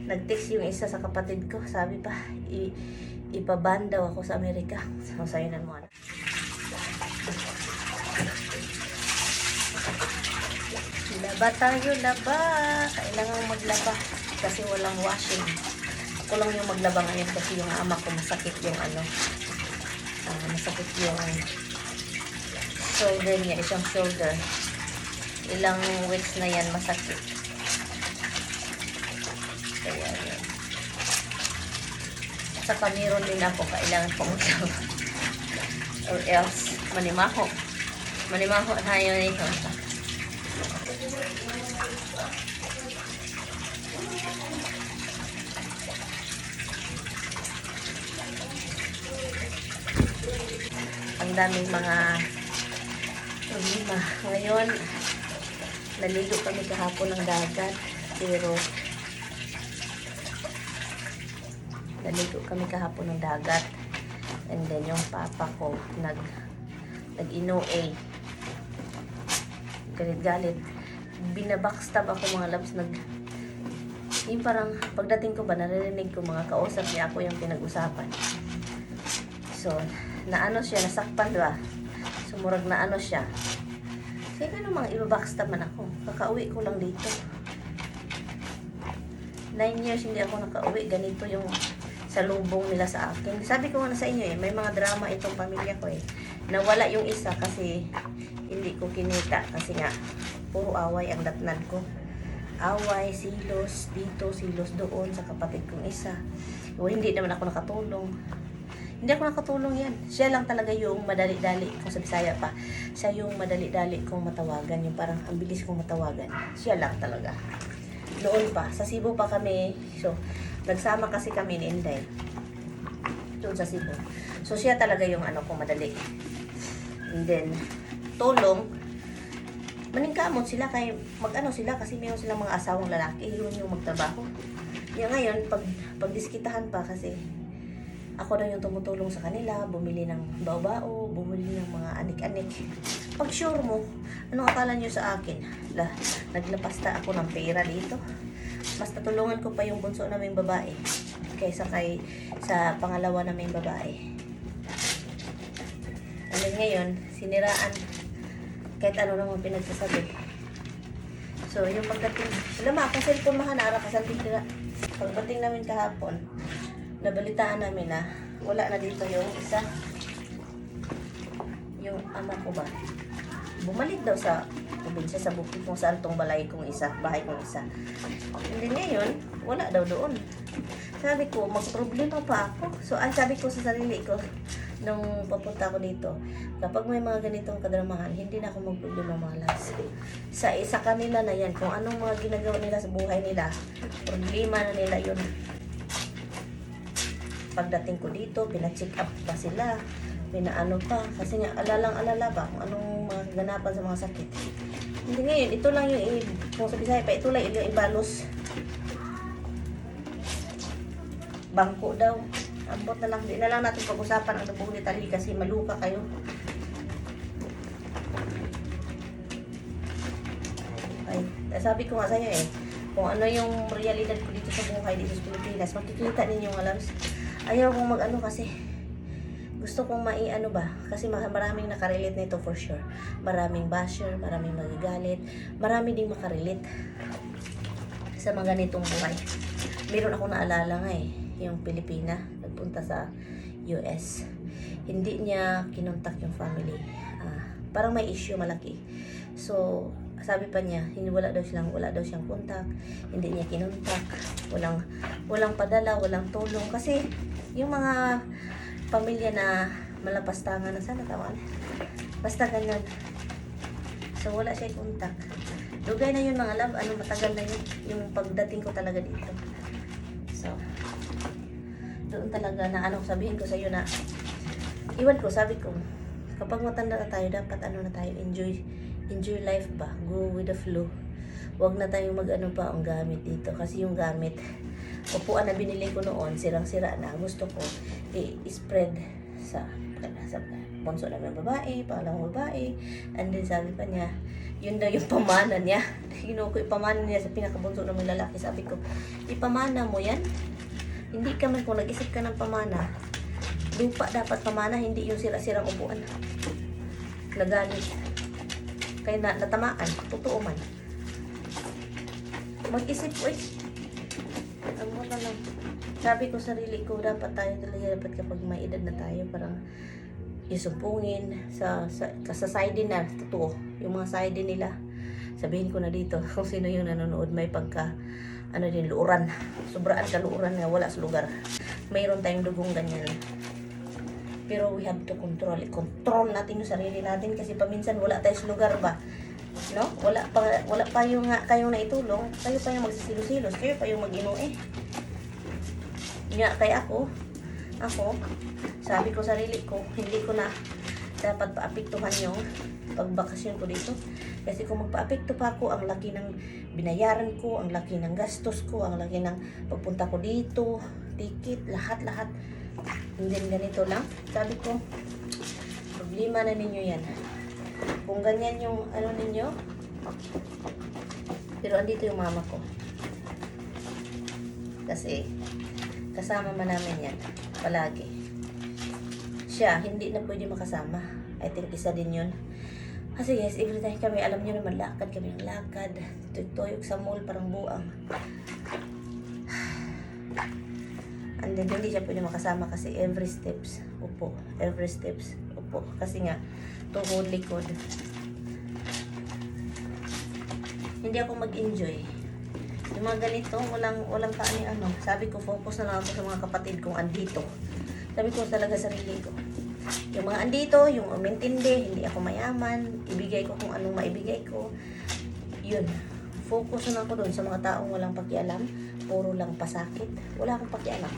Nag-text yung isa sa kapatid ko. Sabi pa, ipaban daw ako sa Amerika. So, sayinan mo. Laba tayo, laba. Kailangan maglaba. Kasi walang washing. Ako lang yung maglaba ngayon kasi yung ama ko masakit yung masakit yung shoulder niya, isang shoulder. Ilang weeks na yan masakit. Kaya yan. Saka meron din ako kailangan kong maglaba. Or else, manimaho tayo nito. Ang daming mga problema. Ngayon, naligo kami kahapon ng dagat. Pero, naligo kami kahapon ng dagat. And then, yung papa ko, nag-ino-a. Galit-galit. Binabackstab ako mga labs. Yung parang, pagdating ko ba, narinig ko mga kausap niya ako yung pinag-usapan. So, naano siya, nasakpan ba? Sumurag na ano siya. Kaya ano mga ibabackstab man ako. Kakauwi ko lang dito. 9 years hindi ako nakauwi. Ganito yung salubong nila sa akin. Sabi ko nga na sa inyo may mga drama itong pamilya ko Nawala yung isa kasi hindi ko kinita. Kasi nga, puro away ang datnan ko. Away, silos dito, silos doon sa kapatid kong isa. Hindi naman ako nakatulong. Hindi ako nakatulong yan. Siya lang talaga yung madali-dali, kung sa Bisaya pa, siya yung madali-dali kong matawagan, yung parang ang bilis kong matawagan. Siya lang talaga. Noon pa, sa Cebu pa kami, so, nagsama kasi kami ni Inday. Doon sa Cebu. So, siya talaga yung kong madali. And then, tulong, maningkamot sila, kay sila, kasi mayroon silang mga asawang lalaki, yun yung magtrabaho. Yung ngayon, pagdiskitahan pa kasi, ako na yung tumutulong sa kanila, bumili ng bao-bao, bumili ng mga anik-anik. Pag sure mo, anong akala nyo sa akin? Naglapasta ako ng pera dito. Mas natulungan ko pa yung bunso naming babae kaysa sa pangalawa naming babae. And then ngayon, siniraan kahit ano naman pinagsasabi. So, yung pagdating, alam mo, akong cellphone mahanara, kasal dito na. Pagdating namin kahapon, nabalitaan namin na wala na dito yung isa. Yung ama ko ba? Bumalik daw sa probinsya, sa bukid kung saan tong bahay kong isa. Hindi ngayon, wala daw doon. Sabi ko, magproblema pa ako. So, sabi ko sa sarili ko, nung papunta ako dito, kapag may mga ganitong kadramahan, hindi na ako magproblema mga lads. Sa kanila na yan, kung anong mga ginagawa nila sa buhay nila, problema na nila yun. Pagdating ko dito, pina-check up pa sila, pinaano pa, kasi nga alalang-alala ba kung anong mga ganapan sa mga sakit. Hindi ngayon, ito lang yung kung sa Bisaya pa, ito lang yung ibalos. Bangko daw. Ambot na lang, di na lang natin pag-usapan ang buong detalye kasi maluka kayo. Ay, sabi ko nga sa inyo kung ano yung realidad ko dito sa buhay dito sa Pilipinas, makikita ninyo alam. Ayaw kong kasi gusto kong kasi maraming nakarelate nito for sure. Maraming basher, maraming magagalit, marami ding makarelate sa mga ganitong buhay. Meron ako naalala nga yung Pilipina, nagpunta sa US. Hindi niya kinontak yung family. Parang may issue malaki. So, sabi pa niya, wala daw siyang kontak, hindi niya kinontak, walang padala, walang tulong kasi yung mga pamilya na malapastangan na sana tawan. Basta ganyan. So wala siya kontak. Dugay na yun mga love, matagal na yun yung pagdating ko talaga dito. So doon talaga na sabihin ko sa iyo na iwan ko, sabi ko kapag matanda na tayo, dapat na tayo, enjoy life ba, go with the flow. Huwag na tayong pa ang gamit dito kasi yung gamit, upuan na binili ko noon, sirang-sira na, gusto ko i-spread sa bunso namin babae, pangalawang babae. And then sabi pa niya, yun daw yung pamana niya. Ko ipamana niya sa pinakabunso namin lalaki. Sabi ko, ipamana mo yan? Hindi ka man, kung nag-isip ka ng pamana, lupa dapat pamana, hindi yung sira-sirang upuan. Nagalit. Kaya natamaan, totoo man. Mag-isip ko eh. Ang muna lang. Sabi ko sarili ko, dapat kapag may edad na tayo, parang isumpungin sa side na, totoo. Yung mga side nila, sabihin ko na dito, kung sino yung nanonood, may pagka, luuran. Sobraan ka luuran nga, wala sa lugar. Mayroon tayong dugong ganyan. Pero we have to control. Control natin yung sarili natin kasi paminsan wala tayo sa lugar ba? No? Wala pa yung kayong naitulong, kayo pa yung magsisilos-silos, kayo pa yung mag-ino eh. Nga, kaya ako, sabi ko sarili ko, hindi ko na dapat paapektuhan yung pagbakasyon ko dito. Kasi kung magpaapekto pa ako, ang laki ng binayaran ko, ang laki ng gastos ko, ang laki ng pagpunta ko dito, ticket, lahat-lahat. Hindi ganito lang. Sabi ko, problema na ninyo yan. Kung ganyan yung ninyo, pero andito yung mama ko. Kasi, kasama man namin yan, palagi. Siya, hindi na pwede makasama. I think isa din yun. Kasi guys, every time kami, alam nyo naman, lakad kami ng lakad. Tuyok sa mall, parang buang. And then, hindi siya pwede makasama kasi every steps, upo. Every steps, upo. Kasi nga, tuhod, likod. Hindi ako mag-enjoy. Yung mga ganito, walang kaani-ano. Sabi ko, focus na lang ako sa mga kapatid kong andito. Sabi ko talaga sarili ko. Yung mga andito, yung umintindi, hindi ako mayaman, ibigay ko kung anong maibigay ko. Yun. Focus na lang ako doon sa mga taong walang pakialam. Puro lang pasakit. Wala akong pakialam.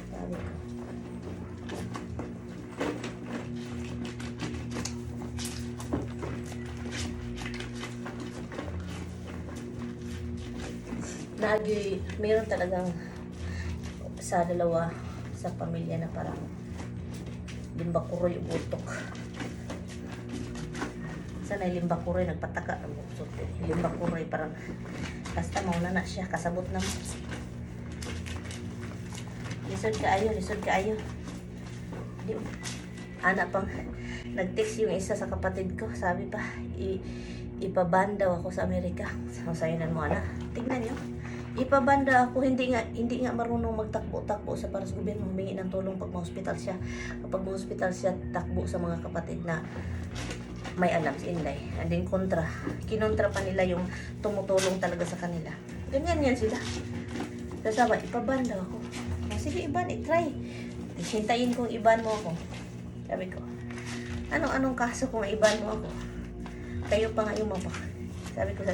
Sabi ko. Mayroon talagang sa dalawa sa pamilya na parang limbakuroy ubutok. Sana yung limbakuroy nagpataka ng bukso. Limbakuroy parang basta mauna na siya, kasabot na mo. Lisod ka ayo. Anak pang nag-text yung isa sa kapatid ko, sabi pa, ipaban daw ako sa Amerika. Sasayinan mo anak. Tingnan nyo. Ipabanda ako, hindi nga marunong magtakbo-takbo sa para sa gobyerno, humingi ng tulong pag ma-hospital siya. Kapag ma-hospital siya, takbo sa mga kapatid na may alam si Inday. And then kontra. Kinontra pa nila yung tumutulong talaga sa kanila. Ganyan yan sila. Kasama, ipabanda ako. Sige, iban, i-try. Hintayin kong iban mo ako. Sabi ko, anong kaso kung iban mo ako? Kayo pa nga yung mapa. Sabi ko,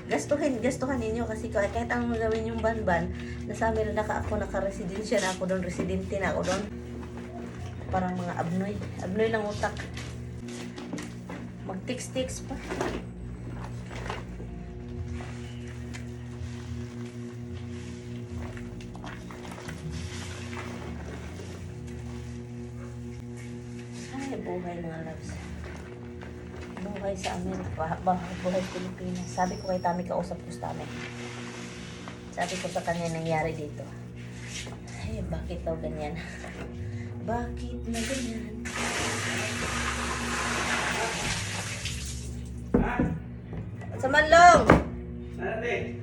gastuhan ninyo kasi kahit anong gawin yung ban-ban, nasa amin na ako naka-residensya na ako doon, residente na ako doon. Parang mga abnoy lang utak. Mag-tix-tix pa. Ay, buhay mga loves. Buhay sa Amerika, buhay sa Pilipinas. Sabi ko kay Tami, kausap ko sa Tami. Sabi ko sa kanya nangyari dito. Ay, bakit daw ganyan? Bakit na ganyan? Ha? Sa Manlong! Ate?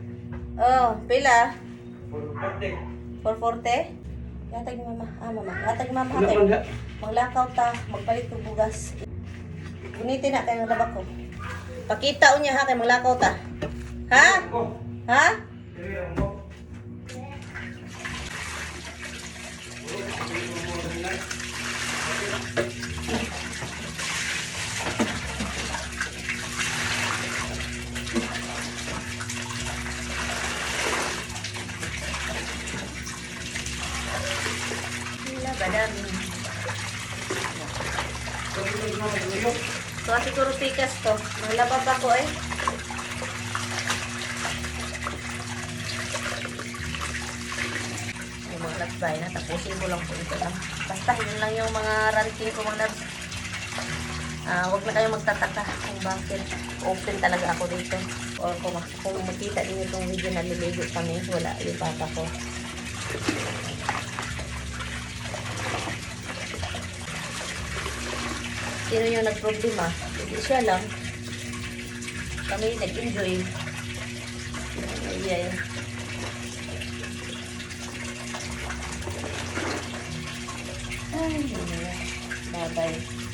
Oh, pila? 440. 440? Gatag mama. Mama. Gatag mama. Wala Hatay. man ga. Maglakaw ta. Magpalit ko bugas. Gunitin na kayo ng labak ko. Pakita niya ha, kay maglakaw ta. Ha? Ako. Ha? Sige, ako. Wala ba dami? So, siguro pikas to. Maglabab ako eh. Yung mga Bye, natapusin ko lang po ito lang. Basta yun lang yung mga ranting ko mga nabs. Huwag na kayo magtataka kung bakit open talaga ako dito. O kung makita niyo itong video na liligo kami, wala yung papa ko. Sino yung nagproblema? Hindi siya lang. Kami nag-enjoy. Yeah. Ay, bye-bye.